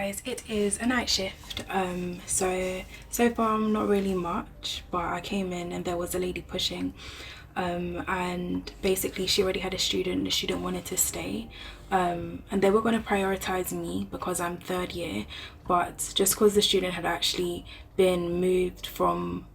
guys, it is a night shift. So far not really much, but I came in and there was a lady pushing, and basically she already had a student. The student wanted to stay, and they were going to prioritize me because I'm third year, but just because the student had actually been moved from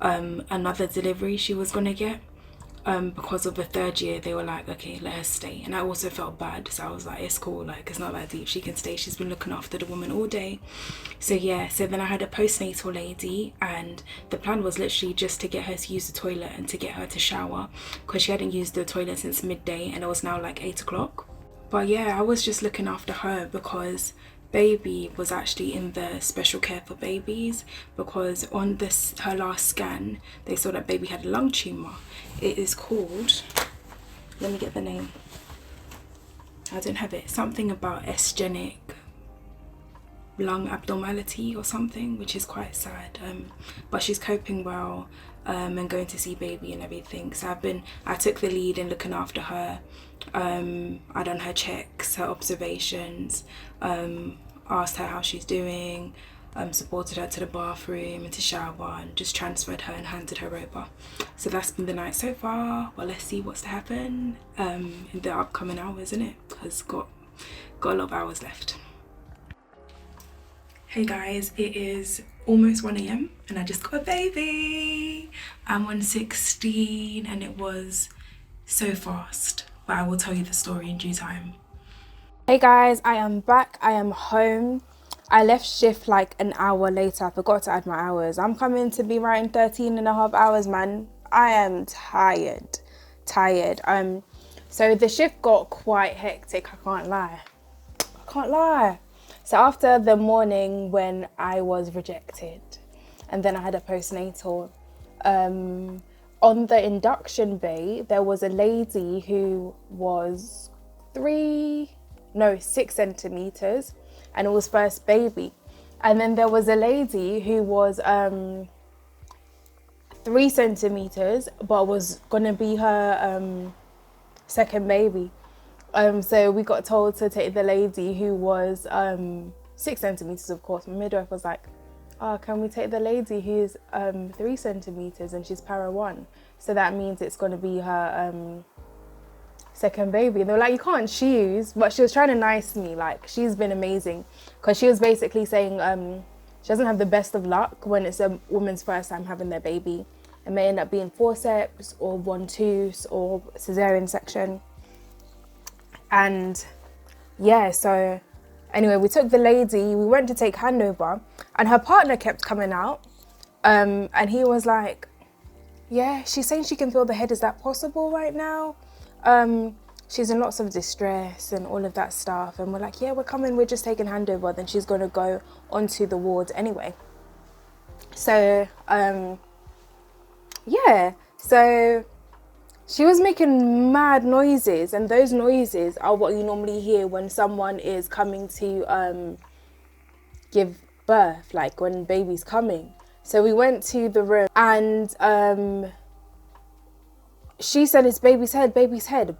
another delivery she was going to get, because of the third year, they were like, okay, let her stay. And I also felt bad, so I was like, it's cool, like it's not that deep, she can stay, she's been looking after the woman all day. So yeah, so then I had a postnatal lady, and the plan was literally just to get her to use the toilet and to get her to shower, because she hadn't used the toilet since midday and it was now like 8 o'clock. But yeah, I was just looking after her because baby was actually in the special care for babies, because on her last scan they saw that baby had a lung tumor. It is called, let me get the name, I don't have it, something about eschenic lung abnormality or something, which is quite sad, but she's coping well, and going to see baby and everything. So I took the lead in looking after her. I done her checks, her observations, asked her how she's doing, supported her to the bathroom and to shower, and just transferred her and handed her over. So that's been the night so far, but let's see what's to happen in the upcoming hours, isn't it? Because got a lot of hours left. Hey guys, it is almost 1 a.m. and I just got a baby. I'm on 16 and it was so fast, but I will tell you the story in due time. Hey guys, I am back. I am home. I left shift like an hour later. I forgot to add my hours. I'm coming to be writing 13.5 hours, man. I am tired. So the shift got quite hectic, I can't lie. So after the morning when I was rejected, and then I had a postnatal, on the induction bay, there was a lady who was 6 centimeters, and it was first baby. And then there was a lady who was 3 centimeters, but was gonna be her second baby. So we got told to take the lady who was 6 centimeters, of course. My midwife was like, oh, can we take the lady who's 3 centimeters and she's para 1? So that means it's going to be her second baby. And they were like, you can't choose. But she was trying to nice me. Like, she's been amazing. Because she was basically saying she doesn't have the best of luck when it's a woman's first time having their baby. It may end up being forceps or 1-2s or cesarean section. And yeah, so anyway, we took the lady, we went to take handover, and her partner kept coming out, and he was like, yeah, she's saying she can feel the head, is that possible right now? She's in lots of distress and all of that stuff. And we're like, yeah, we're coming, we're just taking handover, then she's gonna go onto the wards anyway. So yeah, so she was making mad noises, and those noises are what you normally hear when someone is coming to give birth, like when baby's coming. So we went to the room, and she said it's baby's head,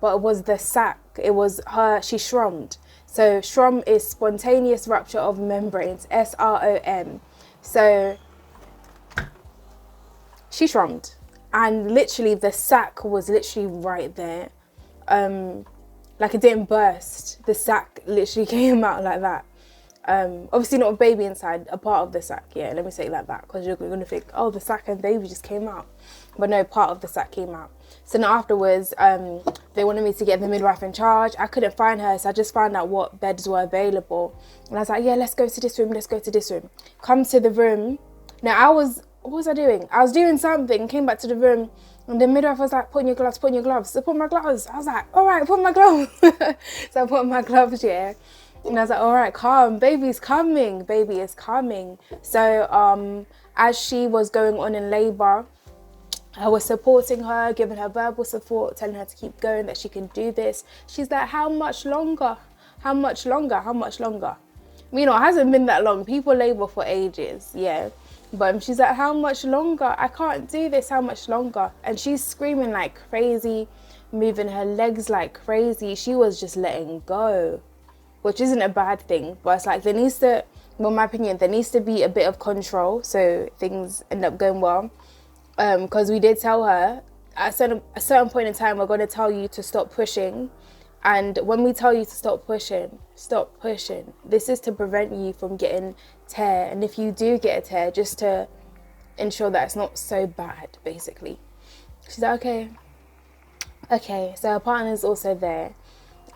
but it was the sac. It was her, she shrummed. So shrum is spontaneous rupture of membranes, SROM. So she shrummed. And literally the sac was literally right there. Like it didn't burst. The sac literally came out like that. Obviously not a baby inside, a part of the sac. Yeah, let me say it like that, because you're going to think, oh, the sac and baby just came out. But no, part of the sac came out. So now afterwards, they wanted me to get the midwife in charge. I couldn't find her, so I just found out what beds were available. And I was like, yeah, let's go to this room. Come to the room. Now what was I doing? I was doing something, came back to the room, and the midwife was like, put on your gloves. So I put my gloves. I was like, all right, put my gloves. So I put my gloves, yeah. And I was like, all right, calm, baby is coming. So as she was going on in labor, I was supporting her, giving her verbal support, telling her to keep going, that she can do this. She's like, how much longer? You know, it hasn't been that long. People labor for ages, yeah. But she's like, how much longer? I can't do this, how much longer? And she's screaming like crazy, moving her legs like crazy. She was just letting go. which isn't a bad thing, but it's like there needs to, well, in my opinion, there needs to be a bit of control so things end up going well. Because we did tell her at a certain point in time, we're going to tell you to stop pushing. And when we tell you to stop pushing, stop pushing. This is to prevent you from getting tear. And if you do get a tear, just to ensure that it's not so bad, basically. She's like, okay. Okay, so her partner's also there.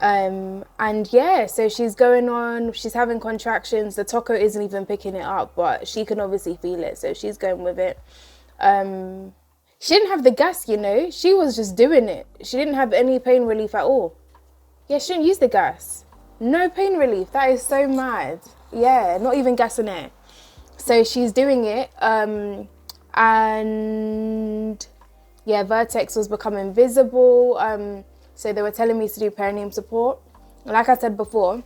And yeah, so she's going on, she's having contractions. The taco isn't even picking it up, but she can obviously feel it, so she's going with it. She didn't have the gas, you know. She was just doing it. She didn't have any pain relief at all. Yeah, she didn't use the gas. No pain relief. That is so mad. Yeah, not even gas in it. So she's doing it. And yeah, vertex was becoming visible. So they were telling me to do perineum support. Like I said before,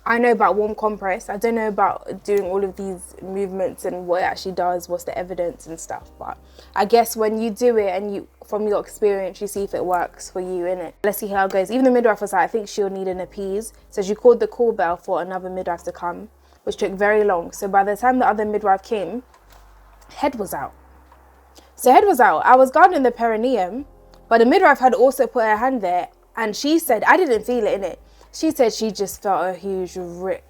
I know about warm compress. I don't know about doing all of these movements and what it actually does, what's the evidence and stuff. But I guess when you do it and you, from your experience, you see if it works for you, innit? Let's see how it goes. Even the midwife was like, I think she'll need an appease. So she called the call bell for another midwife to come, which took very long. So by the time the other midwife came, head was out. So head was out. I was guarding the perineum, but the midwife had also put her hand there, and she said, I didn't feel it, innit? She said she just felt a huge rip.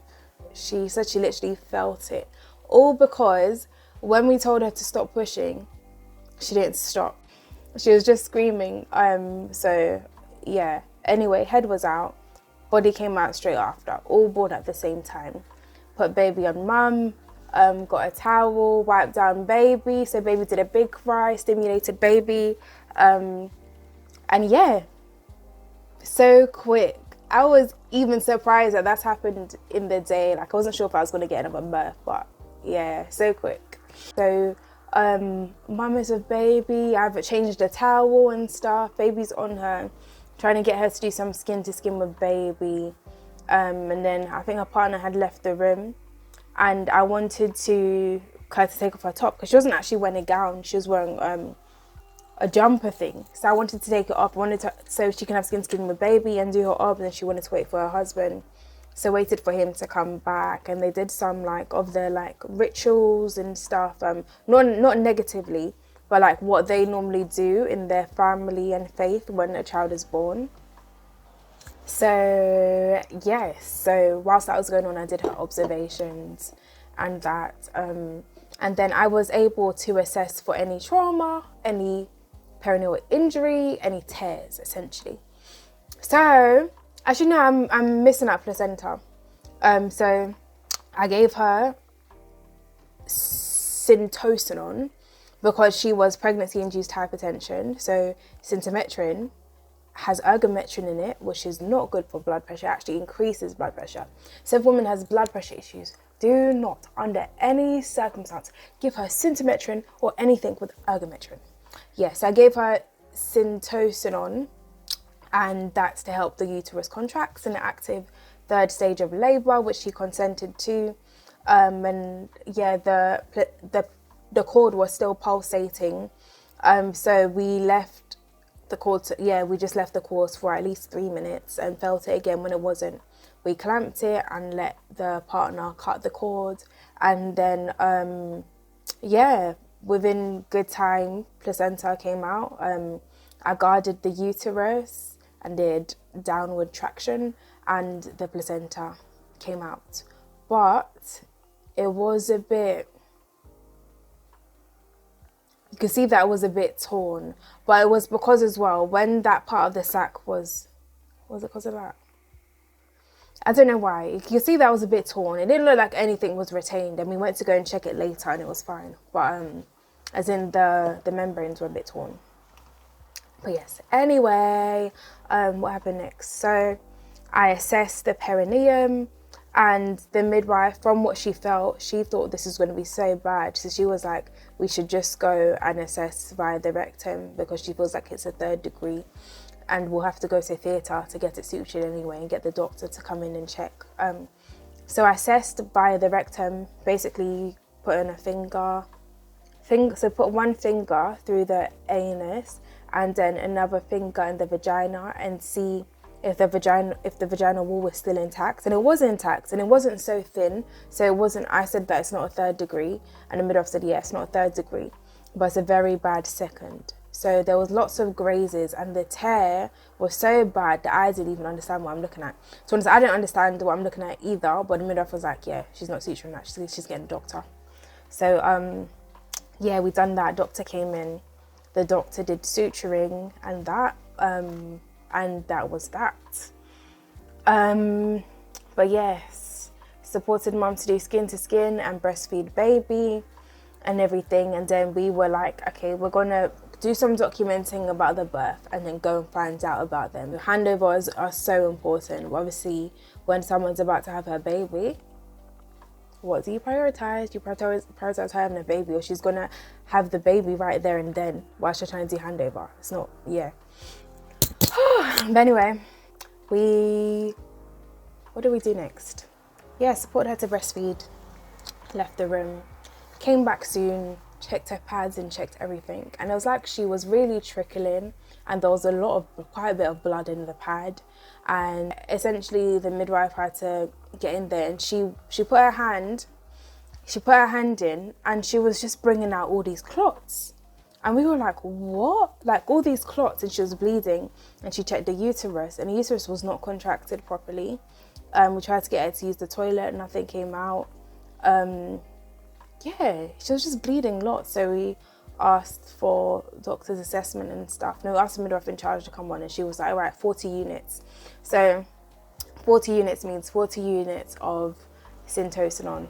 She said she literally felt it. All because when we told her to stop pushing, she didn't stop. She was just screaming. So yeah. Anyway, head was out. Body came out straight after. All born at the same time. Put baby on mum. Got a towel, wiped down baby. So baby did a big cry, stimulated baby. And yeah, so quick. I was even surprised that that's happened in the day. Like, I wasn't sure if I was going to get another birth, but yeah, so quick. So mum is with baby. I've changed the towel and stuff. Baby's on her, trying to get her to do some skin to skin with baby. And then I think her partner had left the room, and I wanted her to take off her top because she wasn't actually wearing a gown. She was wearing a jumper thing. So I wanted to take it off. I wanted to, so she can have skin to skin with baby and do her ob, and then she wanted to wait for her husband. So waited for him to come back, and they did some like of their like rituals and stuff. Not negatively, but like what they normally do in their family and faith when a child is born. So yes, so whilst that was going on, I did her observations and that, and then I was able to assess for any trauma, any perineal injury, any tears, essentially. So as you know, I'm missing out placenta. So I gave her syntocinon because she was pregnancy-induced hypertension. So synthometrin has ergometrin in it, which is not good for blood pressure. It actually increases blood pressure. So if a woman has blood pressure issues, do not, under any circumstance, give her synthometrin or anything with ergometrin. Yes, I gave her syntocinon, and that's to help the uterus contracts in the active third stage of labour, which she consented to. And yeah, the cord was still pulsating. So we left the cord, we just left the cord for at least 3 minutes and felt it again when it wasn't. We clamped it and let the partner cut the cord, and then within good time, placenta came out. I guarded the uterus and did downward traction, and the placenta came out. But it was a bit, you can see that it was a bit torn, but it was because as well, when that part of the sac was it because of that? I don't know why. You can see that was a bit torn. It didn't look like anything was retained, and we went to go and check it later and it was fine. But as in the membranes were a bit torn. But yes, anyway, what happened next? So I assessed the perineum, and the midwife, from what she felt, she thought this was going to be so bad. So she was like, we should just go and assess via the rectum because she feels like it's a 3rd degree. And we'll have to go to theatre to get it sutured anyway and get the doctor to come in and check. So I assessed via the rectum, basically putting so put one finger through the anus and then another finger in the vagina and see if the vaginal wall was still intact, and it was intact, and it wasn't so thin, so it wasn't. I said that it's not a 3rd degree, and the midwife said, yeah, it's not a 3rd degree, but it's a very bad 2nd. So there was lots of grazes, and the tear was so bad that I didn't even understand what I'm looking at. So I didn't understand what I'm looking at either, but the midwife was like, yeah, she's not suturing that, she's getting a doctor. So yeah, we done that. Doctor came in, the doctor did suturing and that, and that was that. But yes, supported mum to do skin to skin and breastfeed baby and everything. And then we were like, okay, we're gonna do some documenting about the birth and then go and find out about them. The handovers are so important. Obviously, when someone's about to have her baby, what do you prioritize? Do you prioritize having a baby, or she's gonna have the baby right there and then while she's trying to do handover? It's not, yeah. But anyway, what do we do next? Yeah, support her to breastfeed, left the room, came back soon, checked her pads and checked everything. And it was like she was really trickling, and there was quite a bit of blood in the pad. And essentially the midwife had to get in there, and she put her hand in, and she was just bringing out all these clots. And we were like, what? Like all these clots, and she was bleeding, and she checked the uterus, and the uterus was not contracted properly. We tried to get her to use the toilet, nothing came out. Yeah, she was just bleeding lots. So we asked for doctor's assessment and stuff. No, we asked the midwife in charge to come on, and she was like, all right, 40 units. So 40 units means 40 units of syntocinon.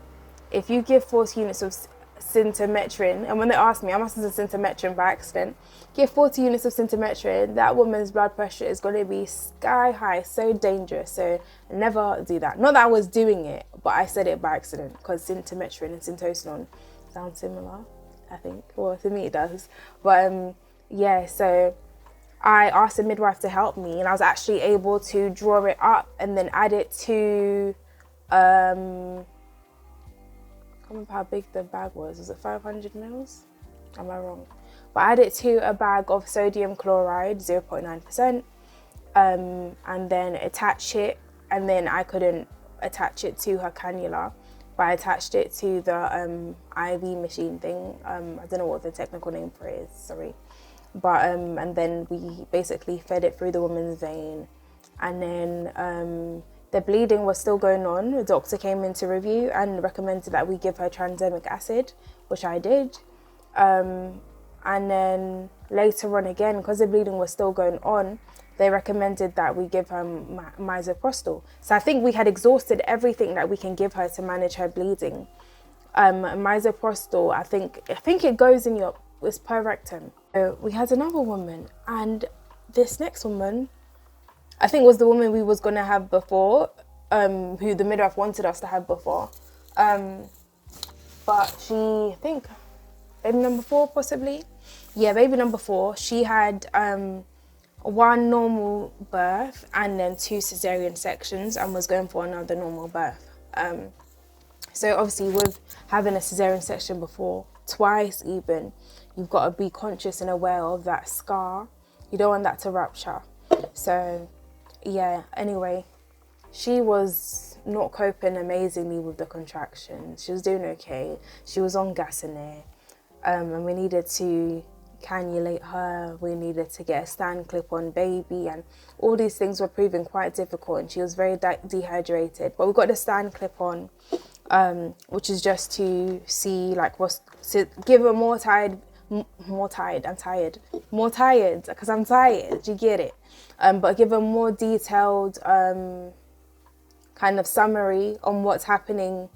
If you give 40 units of synthometrin, and when they asked me, I must have said synthometrin by accident, give 40 units of synthometrin, that woman's blood pressure is going to be sky high, so dangerous. So never do that. Not that I was doing it, but I said it by accident, because synthometrin and syntocinon sound similar, I think. Well, to me it does. But yeah, so I asked the midwife to help me, and I was actually able to draw it up and then add it to I can't remember how big the bag was it 500 mils? Am I wrong? But add it to a bag of sodium chloride, 0.9%, and then attach it. And then I couldn't attach it to her cannula, but I attached it to the IV machine thing. I don't know what the technical name for it is, sorry. But and then we basically fed it through the woman's vein, and then the bleeding was still going on. The doctor came in to review and recommended that we give her tranexamic acid, which I did. And then later on again, because the bleeding was still going on, they recommended that we give her misoprostol. So I think we had exhausted everything that we can give her to manage her bleeding. Misoprostol, I think it goes in it's per rectum. So we had another woman, and this next woman, I think was the woman we was going to have before, who the midwife wanted us to have before. But she, I think, baby number 4 possibly? Yeah, baby number 4. She had 1 normal birth and then 2 cesarean sections, and was going for another normal birth. So obviously with having a cesarean section before, twice even, you've got to be conscious and aware of that scar. You don't want that to rupture. So yeah, anyway, she was not coping amazingly with the contractions. She was doing okay. She was on gas and air, and we needed to cannulate her. We needed to get a stand clip on baby, and all these things were proving quite difficult, and she was very dehydrated. But we got the stand clip on, which is just to see like give her more tired, because I'm tired, you get it. But give a more detailed kind of summary on what's happening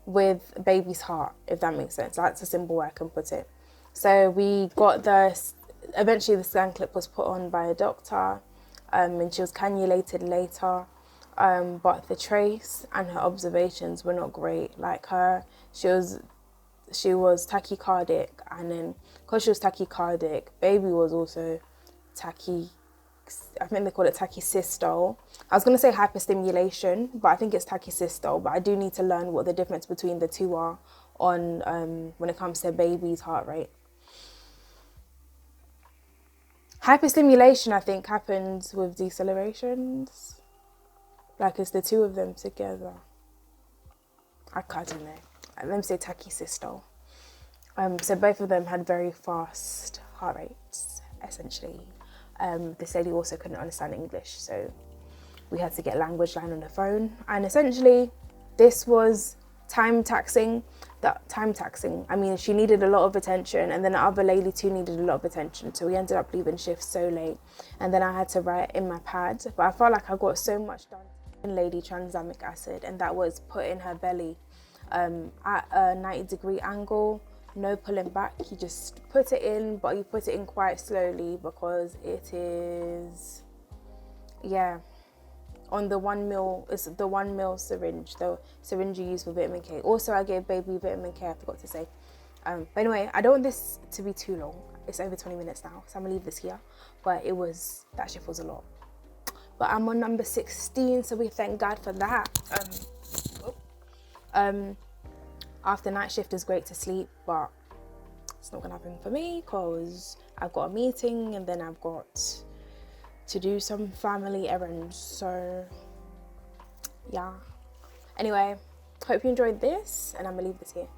with baby's heart, if that makes sense. That's a simple way I can put it. So we got eventually the scan clip was put on by a doctor, and she was cannulated later. But the trace and her observations were not great. Like she was tachycardic, and then because she was tachycardic, baby was also I think they call it tachysystole. I was going to say hyperstimulation, but I think it's tachysystole. But I do need to learn what the difference between the two are on when it comes to baby's heart rate. Hyperstimulation, I think, happens with decelerations. Like, it's the two of them together. I don't know. Let me say tachysystole. So both of them had very fast heart rates, essentially. This lady also couldn't understand English, so we had to get language line on the phone. And essentially, this was time taxing. I mean, she needed a lot of attention, and then the other lady too needed a lot of attention. So we ended up leaving shifts so late, and then I had to write in my pad. But I felt like I got so much done. Lady tranexamic acid, and that was put in her belly at a 90-degree angle. No pulling back. You just put it in, but you put it in quite slowly because it is, yeah, on the 1 ml, it's the 1 ml syringe, the syringe you use for vitamin K. Also, I gave baby vitamin K, I forgot to say. But anyway, I don't want this to be too long. It's over 20 minutes now, so I'm gonna leave this here. But that shift was a lot. But I'm on number 16, so we thank God for that. After night shift is great to sleep, but it's not gonna happen for me because I've got a meeting and then I've got to do some family errands. So yeah. Anyway, hope you enjoyed this, and I'm gonna leave this here.